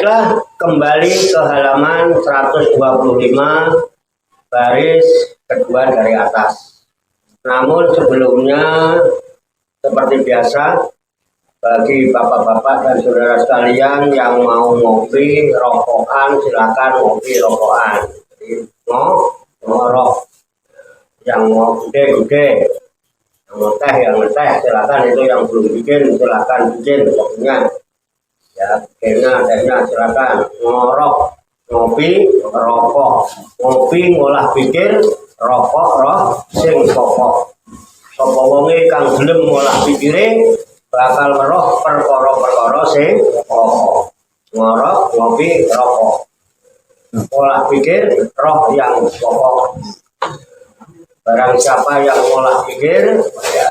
Baiklah, kembali ke halaman 125 baris kedua dari atas. Namun sebelumnya, seperti biasa, bagi bapak-bapak dan saudara sekalian yang mau ngopi rokokan, silakan ngopi rokokan. Jadi ngorok, yang mau gede-gede, yang ngeteh silakan, itu yang belum bikin silakan bikin kopinya. Ya, tehnya silakan. Ngorok, ngopi, rokok. Ngopi ngolah pikir, rokok sing pokok. Sapa wonge kang gelem ngolah pikire bakal weruh perkara-perkara sing pokok. Ngorok, ngopi, rokok. Ngolah pikir, roh yang pokok. Barang siapa yang ngolah pikir, ya,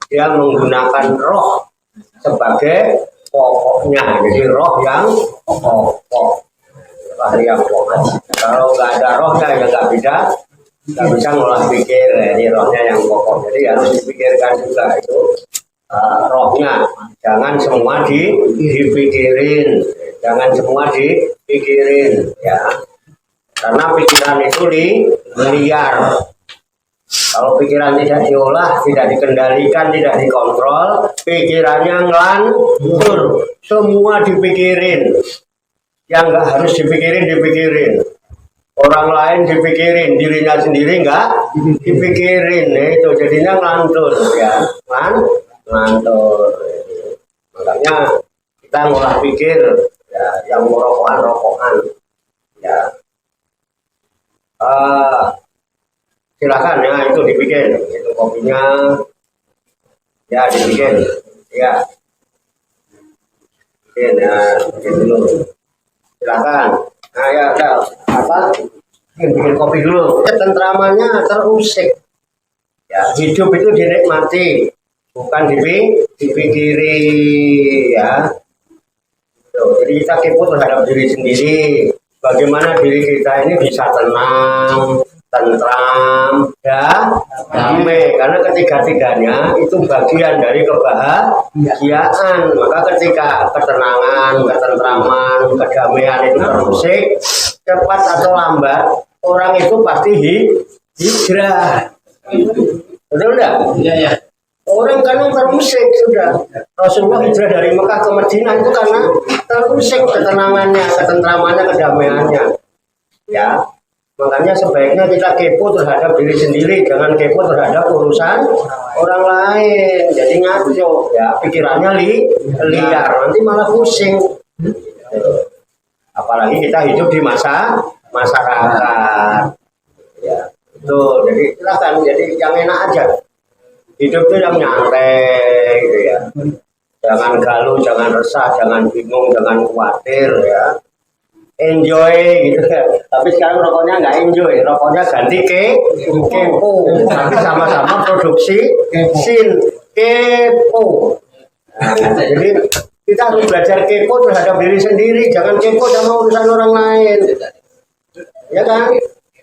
dia menggunakan roh sebagai pokoknya, jadi roh yang pokok, yang pokok. Kalau nggak ada rohnya ya nggak bisa ngolah pikir. Ini rohnya yang pokok, jadi harus dipikirkan juga itu rohnya. Jangan semua dipikirin, ya, karena pikiran itu liar. Kalau pikiran tidak diolah, tidak dikendalikan, tidak dikontrol, pikirannya ngelantur. Semua dipikirin. Yang nggak harus dipikirin. Orang lain dipikirin, dirinya sendiri nggak dipikirin. Itu jadinya ngelantur, ya, ngelantur. Makanya kita ngolah pikir, ya, yang rokokan, ya. Silakan ya, itu dibikin, itu kopinya, ya dibikin, ya, bikin dulu, silakan. Nah ya, bikin kopi dulu. Tentramannya terusik, ya, hidup itu dinikmati, bukan dipikiri, ya. Jadi kita kepo terhadap diri sendiri, bagaimana diri kita ini bisa tenang, tentram, dan damai, karena ketiga-tiganya itu bagian dari kebahagiaan. Maka ketika ketenangan, ketentraman, kedamaian itu terusik, cepat atau lambat orang itu pasti hijrah. Betul enggak? Iya. Orang karena terusik sudah. Rasulullah hijrah dari Mekah ke Madinah itu karena terusik ketenangannya, ketentramannya, kedamaiannya. Ya. Makanya sebaiknya kita kepo terhadap diri sendiri, jangan kepo terhadap urusan orang lain. Jadi ngaco, ya, pikirannya liar, nanti malah pusing. Apalagi kita hidup di masyarakat. Ya, itu. Jadi silakan, jadi yang enak aja. Hidup itu yang nyantai, gitu ya. Jangan galuh, jangan resah, jangan bingung, jangan khawatir, ya. Enjoy gitu. Tapi sekarang rokoknya nggak enjoy, rokoknya ganti kepo. Tapi sama-sama produksi kepo. Nah, jadi kita harus belajar kepo terhadap diri sendiri, jangan kepo sama urusan orang lain, ya kan?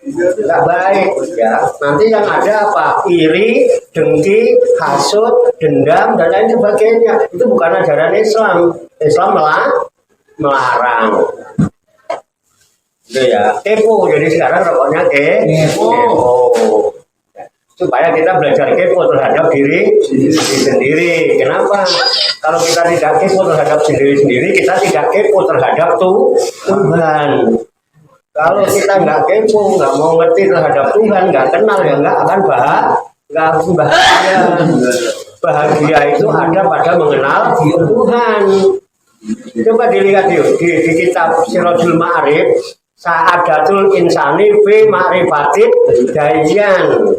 Nggak baik, ya. Nanti yang ada apa? Iri, dengki, hasut, dendam, dan lain sebagainya. Itu bukan ajaran Islam. Islam melarang. Itu ya, kepo. Jadi sekarang rokoknya kepo. Supaya kita belajar kepo terhadap diri sendiri. Kenapa? Kalau kita tidak kepo terhadap diri sendiri, kita tidak kepo terhadap Tuhan. Kalau kita nggak kepo, nggak mau ngerti terhadap Tuhan, nggak kenal, ya nggak akan bahagia. Bahagia itu ada pada mengenal Tuhan. Coba dilihat yuk di kitab Sirajul Ma'arif. Sa'adatul insani fi ma'rifatid dayyan.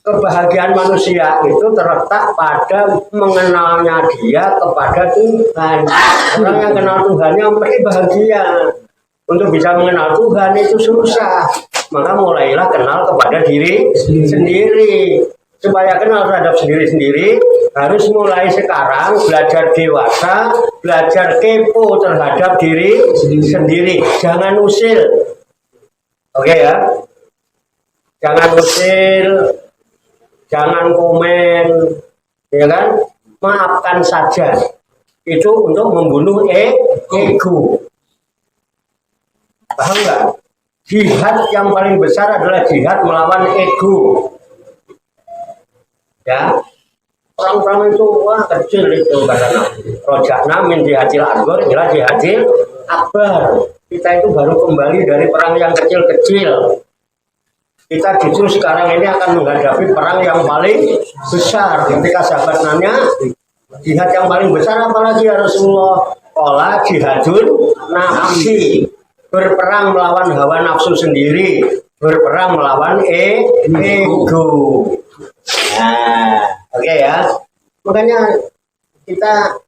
Kebahagiaan manusia itu terletak pada mengenalnya dia kepada Tuhan. Orang yang kenal Tuhannya pasti bahagia. Untuk bisa mengenal Tuhan itu susah. Maka mulailah kenal kepada diri sendiri. Supaya kenal terhadap sendiri-sendiri, harus mulai sekarang belajar dewasa, belajar kepo terhadap diri sendiri. Jangan usil. Oke ya? Jangan usil, jangan komen, ya kan? Maafkan saja. Itu untuk membunuh ego. Paham nggak? Jihad yang paling besar adalah jihad melawan ego. Ya, orang-orang itu wah kecil itu karena rojakna min jihadil akbar ila jihadil akbar. Kita itu baru kembali dari perang yang kecil-kecil. Kita justru sekarang ini akan menghadapi perang yang paling besar. Ketika sahabat nanya, jihad yang paling besar apalagi ya Rasulullah? Olah jihadul nafsi, berperang melawan hawa nafsu sendiri, berperang melawan ego. Nah, oke ya. Makanya kita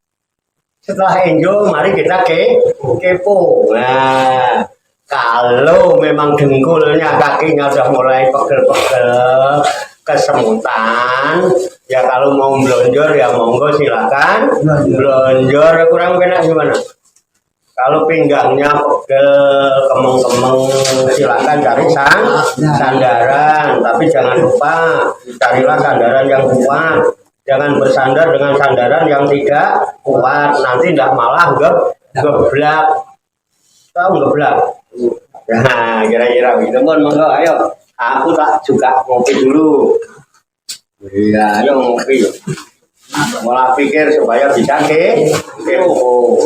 setelah enjoy, mari kita kepo. Nah, kalau memang dengkulnya, kakinya sudah mulai pegel-pegel, kesemutan, ya kalau mau blonjor ya monggo silakan blonjor. Kurang enak gimana? Kalau pinggangnya pegel, kemeng-kemeng, silakan cari sandaran. Tapi jangan lupa carilah sandaran yang kuat. Jangan bersandar dengan sandaran yang tidak kuat. Nanti tidak malah geblak. Tahu geblak? Nah, kira-kira gitu pun monggo. Ayo, aku tak juga ngopi dulu. Iya, ayo ngopi. Malah pikir supaya bisa kepo.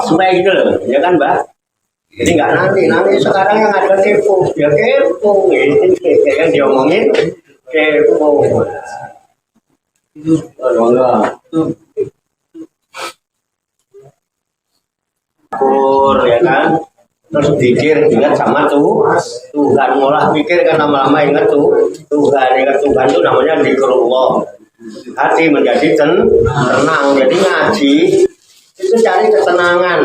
Supaya gitu loh, ya kan Mbak? Jadi nggak nanti sekarang yang ada kepo, ya kepo, ini yang diomongin kepo. Kur ya kan, terus pikir ingat sama Tuhan, ngolah pikir kan lama-lama ingat Tuhan itu namanya zikrullah. Hati menjadi tenang, jadi ngaji itu cari ketenangan,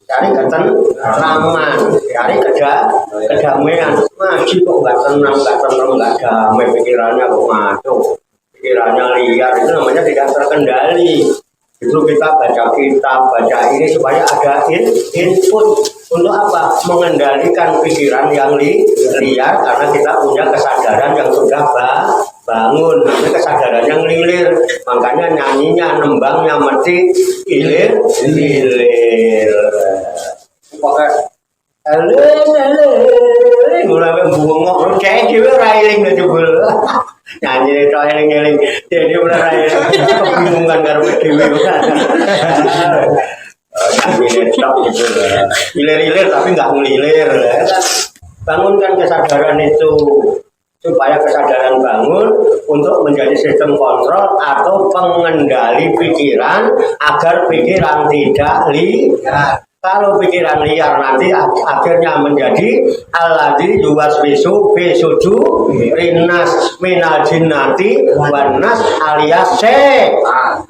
cari ketenangan, cari kedamaian. Ngaji kok nggak tenang, nggak damai, pikirannya kok ngaco, pikirannya liar, itu namanya tidak terkendali. Justru kita baca kitab, baca ini supaya ada input untuk apa? Mengendalikan pikiran yang liar, karena kita punya kesadaran yang sudah bangun, namanya kesadaran yang lilir. Makanya nyanyinya, nembangnya mesti ilir. Pakai mulai bungok, kayak gitu railing aja bul. Nyanyi itu eling-eling, jadi mulai railing. Kebingungan karo dewi. Nyanyi top gitu. Ilir-ilir tapi nggak ngelilir. Bangunkan kesadaran itu supaya kesadaran bangun untuk menjadi sistem kontrol atau pengendali pikiran agar pikiran tidak liar. Kalau pikiran liar nanti akhirnya menjadi alladzi yuwaswisu fi sudurinas minal jinnati wan nas alias setan.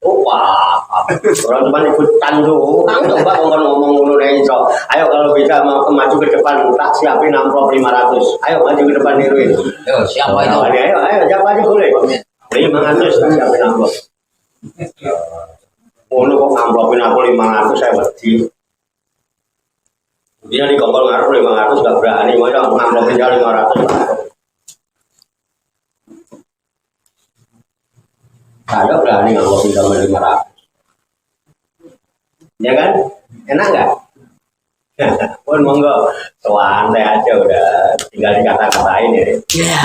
Orang teman ikut tandu, coba ngomong ngono iso. Ayo kalau bisa mau maju ke depan tak siapin amplop 500. Ayo maju ke depan niruin. Yo, siapa itu? Ayo siapa aja boleh. 500 tak siapin amplop. Ngono kok amplopin aku 500 saya wedi. Dia di kompol ngaruh 500 gak berani, mau dong ngamplopin dia 500. Saya berani ngamplopin sama 500. Ya kan? Enak nggak? Pun monggo, santai aja udah, tinggal dikata-katain ya. Iya.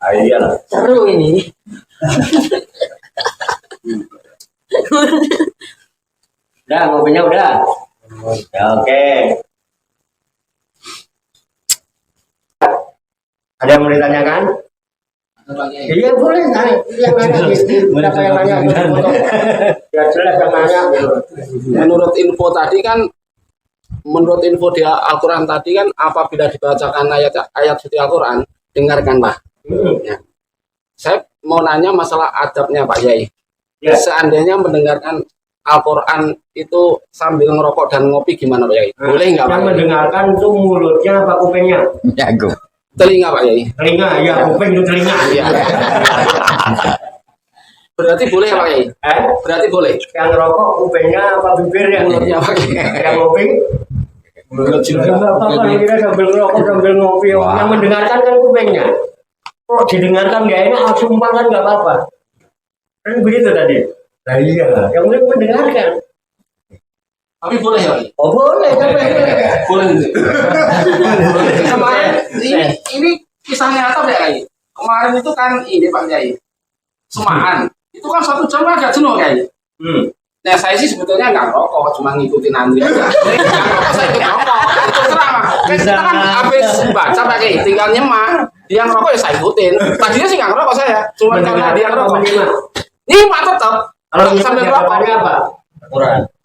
Ayo lah. Seru ini. Udah, ngopinya udah. Ya, oke. Ada yang mau ditanyakan? Iya boleh, yang nanya siapa yang nanya? Ya jelas yang nanya. Menurut info tadi kan, menurut info di Al-Quran tadi kan, apabila dibacakan ayat suci Al-Quran, dengarkan Pak. Ya. Saya mau nanya masalah adabnya Pak Yai. Ya. Seandainya mendengarkan Al-Quran itu sambil ngerokok dan ngopi gimana Pak Yai? Boleh nggak Pak? Yang mendengarkan itu mulutnya apa kupingnya? Jago. Telinga Pak Yai. Telinga, ya kuping itu telinga. Ya. Berarti boleh Pak Yai? Berarti boleh. Yang rokok kupingnya apa bibirnya? Mulutnya Pak Yai. Yang ngopi? Mulut juga. Apa kira sambil ngerokok sambil ngopi? Yang mendengarkan kan kupingnya. Kok didengarkan nggak enak? Sumpah kan nggak apa-apa. Kan begitu tadi. Nah iya, yang penting mendengarkan. Tapi boleh ya? Oh boleh, tapi Boleh. Kemarin ini kisah nyata Pak Kiai. Kemarin itu kan ini Pak Kiai. Semaan. Itu kan 1 jam agak jenuh Kiai. Nah saya sih sebetulnya nggak rokok, cuma ngikutin antri aja. Saya ikut rokok. Terang Mas. Kita kan habis baca Pak Kiai, tinggal nyemak. Dia ngerokok ya saya ikutin. Tadinya sih nggak ngerokok saya, cuma karena dia ngerokok. Nyimak tetap. Kalau sambil ngerokok apa?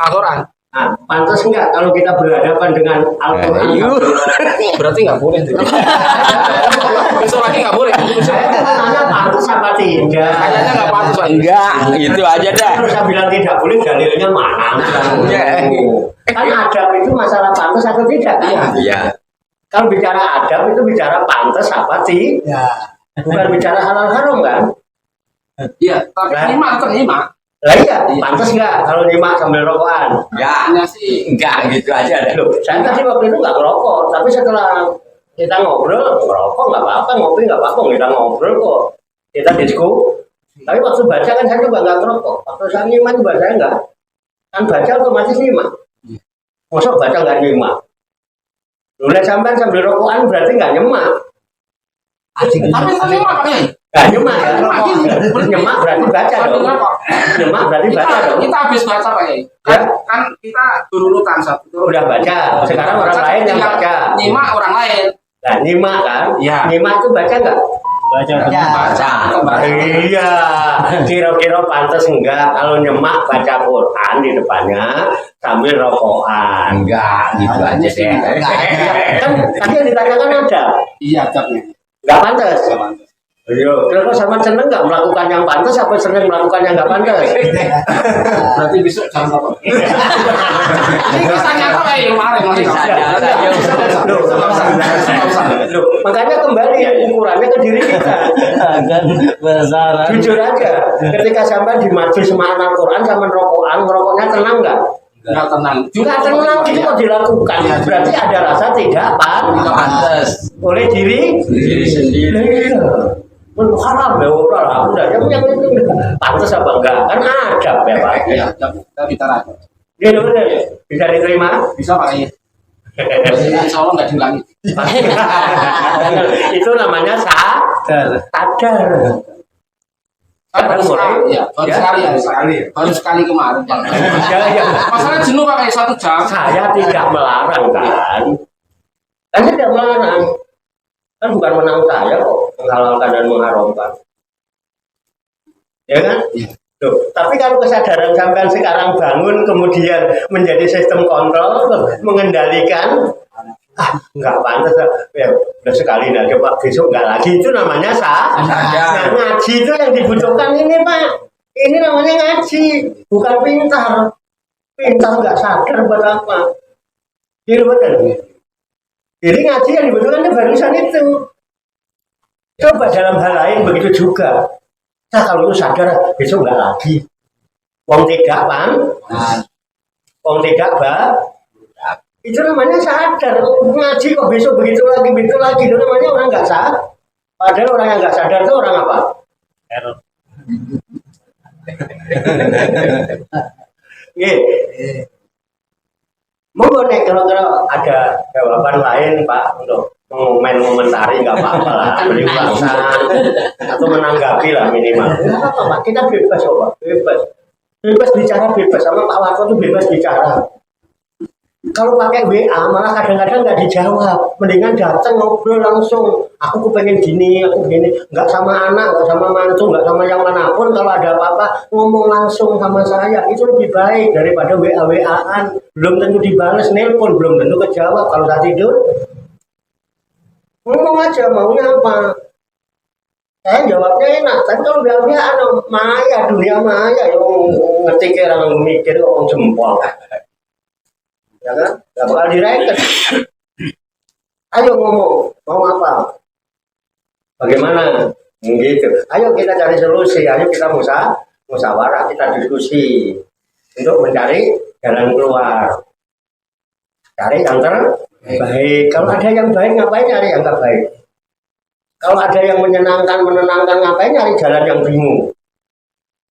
Al-Quran. Nah, pantas enggak kalau kita berhadapan dengan Al-Quran? Berarti nggak boleh. Besok lagi nggak boleh. Saya tanya pantas apa tidak? Kayaknya nggak pantas Pak. Enggak, itu aja dah. Kalau saya bilang tidak boleh, dalilnya mana? Kan adab itu masalah pantas atau tidak? Iya. Kalau bicara adab itu bicara pantas apa tidak? Bukan bicara halal haram kan? Iya, tapi nyimak tetap nyimak. Lah iya, pantas nggak kalau nyimak sambil rokokan? Ya, Hanya sih. enggak gitu aja dah. Loh, saya tadi waktu itu nggak ngerokok, tapi setelah kita ngobrol, ngerokok nggak apa-apa, ngopi nggak apa-apa, kita ngobrol kok, kita diskusi. Tapi waktu baca kan saya juga nggak ngerokok, waktu saya nyimak juga saya nggak, kan baca otomatis nyimak. Masuk baca nggak nyimak. Mulai sambil rokokan berarti nggak nyimak. Tapi nyimak Pak Kiai. Nggak nyimak ya, nyimak berarti baca dong. Nyimak berarti baca dong. Kita habis baca Pak Kiai. Kan kita berurutan satu. Udah baca, sekarang orang lain yang baca. Nyimak orang lain. Nah, nyimak kan? Iya. Nyimak itu baca nggak? Baca. Iya, kira-kira pantas enggak kalau nyemak baca Quran di depannya sambil rokokan? Enggak, gitu aja deh. Kan tadi yang ditanyakan ada, Iya, capnya. nggak pantas. Ayo, kira sama seneng nggak melakukan yang pantas apa seneng melakukan yang nggak pantas? Berarti besok jam berapa? Ini kisah nyata Pak kemarin. Loh, makanya kembali ukurannya ke diri kita. Jujur aja, ketika sampai di majlis semaan Al-Quran sama rokokan, ngerokoknya tenang nggak? Nggak tenang. Juga tenang itu kok dilakukan. Berarti ada rasa tidak pantas oleh diri sendiri. Haram ya orang udah yang itu pantas apa enggak kan adab ya Pak. Iya, kita bicara. Dia bisa diterima. Bisa Pak Kiai. Insya Allah nggak diulangi. Itu namanya sadar. Baru sekali, ya, baru sekali kemarin. Ya. Masalah jenuh Pak Kiai 1 jam. Saya tidak melarang kan. Saya tidak melarang. Kan bukan menang saya kok menghalalkan dan mengharamkan. Ya kan? Tuh, tapi kalau kesadaran sampai sekarang bangun kemudian menjadi sistem kontrol mengendalikan enggak pantas ya udah sekali nah coba besok enggak lagi itu namanya nah, ngaji itu yang dibutuhkan ini Pak, ini namanya ngaji bukan pintar enggak sadar buat apa gitu betul. Jadi ngaji yang dibutuhkan itu barusan itu. Coba dalam hal lain begitu juga. Nah kalau itu sadar besok enggak lagi. Wong tidak Wong tidak itu namanya sadar. Ngaji kok besok begitu lagi. Itu namanya orang enggak sadar. Padahal orang yang enggak sadar itu orang apa? Error. Monggo nek kalau ada jawaban lain Pak untuk mengomentari nggak apa-apa lah, beri ulasan atau menanggapi lah minimal. Nggak apa-apa Pak, kita bebas kok Pak, bebas bicara bebas sama Pak Warto itu bebas bicara. Kalau pakai WA malah kadang-kadang nggak dijawab, mendingan datang ngobrol langsung. Aku pengen gini, nggak sama anak, nggak sama mantu, nggak sama yang manapun. Kalau ada apa-apa ngomong langsung sama saya, itu lebih baik daripada WA-WA-an. Belum tentu dibalas, nelpon belum tentu kejawab. Kalau tak tidur, ngomong aja maunya apa. Saya jawabnya enak, tapi kalau bilang maya, dunia maya, yang ngetik orang mikir orang jempol. Ya kan? Gak bakal direken. Ayo ngomong, mau apa? Bagaimana? Gitu. Ayo kita cari solusi, ayo kita musyawarah, kita diskusi untuk mencari jalan keluar. Cari yang terbaik. Kalau ada yang baik, ngapain cari yang terbaik? Kalau ada yang menenangkan, ngapain nyari jalan yang bingung?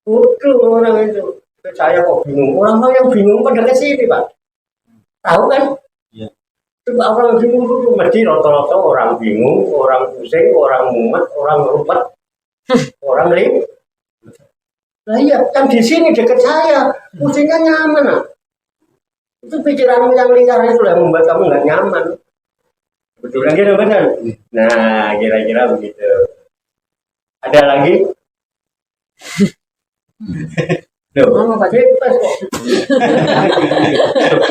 Udah orang itu. Saya kok bingung. Orang-orang yang bingung pada ke sini, Pak. Tahu kan? Iya. Coba orang bingung itu mesti rata-rata orang bingung, orang pusing, orang mumet, orang rumpet, orang ring. Nah iya, kan di sini dekat saya, pusingnya nyaman. Nah. Itu pikiranmu yang liar itu yang membuat kamu nggak nyaman. Betul kan gitu, benar? Nah, kira-kira begitu. Ada lagi? Loh, bebas kok.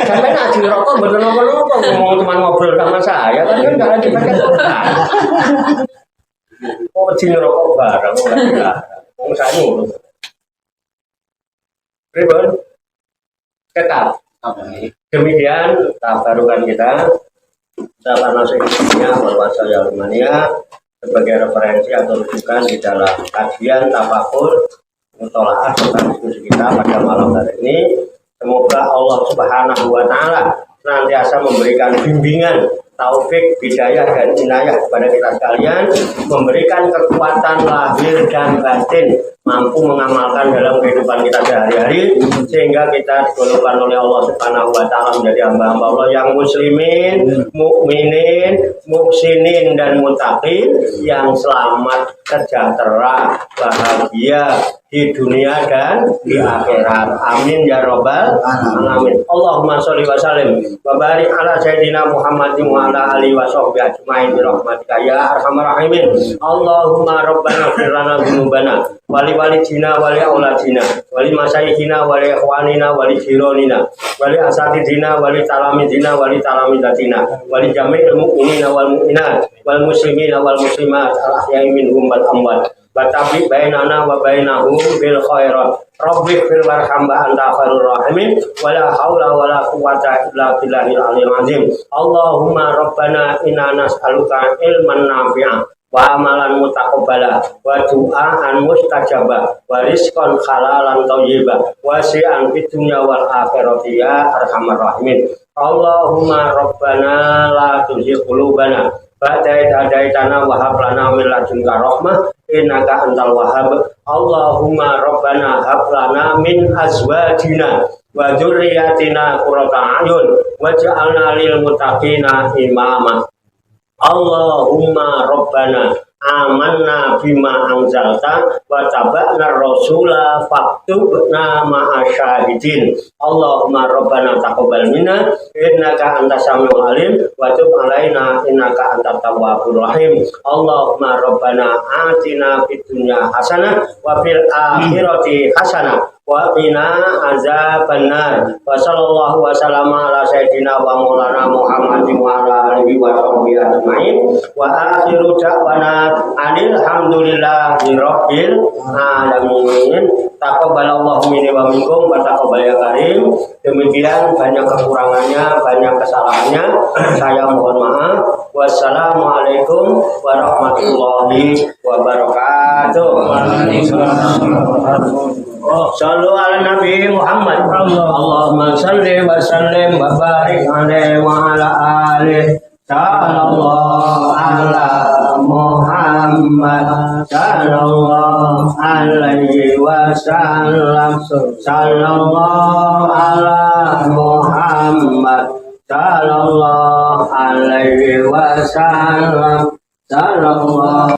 Sampai ngaji rokok bener nopo-nopo ngomong teman ngobrol sama saya kan nggak lagi pakai Quran. Oh, jin rokok bareng enggak. Wong saya ngono. Pripun? Tetap. Demikian tabarukan kita. Salah nasihatnya bahwa saya Rumania sebagai referensi atau rujukan di dalam kajian tafakur mutolaah tentang diskusi kita pada malam hari ini. Semoga Allah Subhanahu wa Ta'ala senantiasa memberikan bimbingan, taufik, hidayah dan inayah kepada kita sekalian, memberikan kekuatan lahir dan batin, mampu mengamalkan dalam kehidupan kita sehari-hari, sehingga kita digolongkan oleh Allah Subhanahu wa Ta'ala menjadi hamba-hamba Allah yang muslimin, mukminin, muhsinin dan muttaqin, yang selamat, sejahtera, bahagia di dunia dan di akhirat. Amin ya robbal alamin. Allahumma sholli wa sallim wa barik ala sayyidina Muhammadin wa ala alihi wa sahbihi ajmain bi rahmatika ya arhamar rahimin. Allahumma rabbana ighfir lana dzunubana wa li walidina wa li auladina wa li masyaykhina wa li ikhwanina wa li jiranina wa li asatidina wa li talamidina wa li talamidatina wa li jami'il mu'minina wal mu'minat wal muslimina wal muslimat al ahya'i minhum wal amwat. Batabi bainana wa bainahum bil khairat. Rabbi fil warhamba anta khairur rahimin. Wala haula wala quwwata illa billahil aliyil azim. Allahumma rabbana inna nas'aluka ilman nafi'an wa amalan mutaqabbala wa du'aan mustajaba wa rizqan halalan thayyiba wa si'an fid dunya wal akhirati ya arhamar rahimin. Allahumma rabbana la tuzigh qulubana ba'da idh hadaitana wa hab lana min ladunka rahmah innaka antal wahhab. Allahumma rabbana hab lana min azwajina wa dzurriyyatina qurrata a'yun waj'alna lil muttaqina imama. Allahumma rabbana amanna bima anzalta wa taba'na rasula faktubna ma'asyahidin. Allahumma rabbana taqabbal minna innaka antas samiul alim wa tub alaina innaka antat tawwabur rahim. Allahumma rabbana atina fid dunya hasanah wa fil akhirati hasanah wa qina azabannar. Wa sallallahu wa sallama ala sayyidina wa maulana Muhammadin wa ala alihi wa sahbihi ajmain. Wa akhiru da'wana alhamdulillahi rabbil alamin. Taqabbalallahu minni wa minkum wa taqabbal ya karim. Demikian, banyak kekurangannya, banyak kesalahannya, saya mohon maaf. Wassalamualaikum warahmatullahi wabarakatuh. Sallu ala Nabi Muhammad. Allahumma salli wa sallim wa barik alaihi wa ala alihi. Sallallahu ala Muhammad. Sallallahu alaihi wasallam. Sallallahu ala Muhammad. Sallallahu alaihi wasallam. Sallallahu